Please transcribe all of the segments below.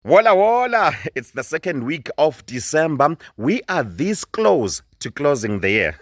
Wola wola, it's the second week of December. We are this close to closing the year.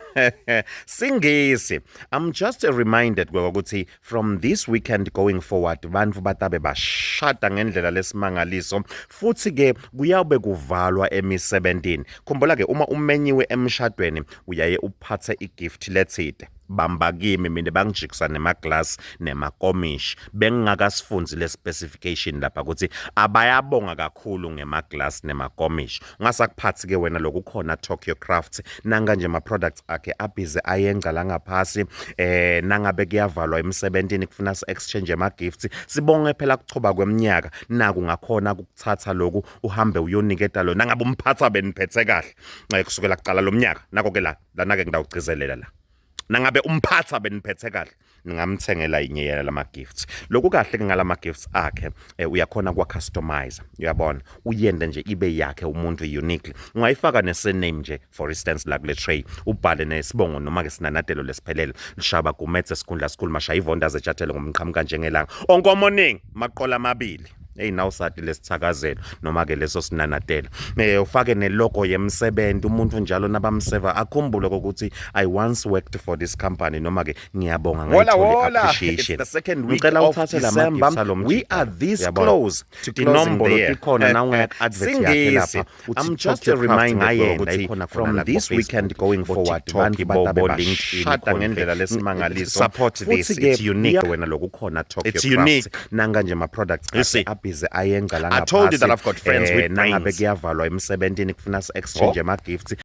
Singisi. I'm just reminded ukuthi from this weekend going forward bantu batabe bashada ngendlela lesimangaliso futhi ke kuyabe kuvalwa emisebentini. Khumbula ke uma umenyiwe emshadweni uyaye uphathe igift lethide. Bamba kimi mina bangijikisa nemaglass nemakomishi bengingakasifunzi le specification lapha ukuthi abayabonga kakhulu ngemaglass nemakomishi ungasakuphathi ke wena lokukhona Tokyo Crafts nanga nje ama products akhe abhize ayenza la ngaphasi nangabe kuyavalwa emsebentini kufuna exchange ama gifts sibonge phela kuchoba kweminyaka naku ngakhona ukuthatha lokhu uhambe uyoniketa lo nangabe umphatha beniphethe kahle kusukela kuqala lomnyaka nako ke la nake ngidawugcizelela la nangabe umphatha beniphethe kahle ningamthengela inyeyela lama gifts lokhu kahle ngalama gifts akhe uyakhona kwa customize uyabona uyende nje ibe yakhe umuntu uniquely ungayifaka ne-surname nje for instance la kule tray ubhale nesibongo noma ke sinanatelo lesiphelele lishaba kumethe sikhundla sikhulu masha ivonda zetshathele ngomqhamuka njengelanga onkomoning maqola amabili nawu sadi lesithakazelo noma ke leso sinanatelo ufake nelogo yemsebenzi umuntu njalo nabamseva akhumbule ukuthi I once worked for this company noma ke ngiyabonga ngayithola appreciation. It's the second week Ngicela of uthathe December. lama We are this close to closing the inombolo year. ikhona na ungayi-advert yakhe lapha I'm just reminded ukuthi from this weekend going forward bantu batabe bashada ngendlela lesimangaliso support this. It's unique. wena lokukhona Tokyo It's Crafts unique. nanga nje ama products You see, abhize ayenza la I told you that ngaphasi, I've got friends with nangabe brains. kuyavalwa emsebentini kufuna exchange ama gifts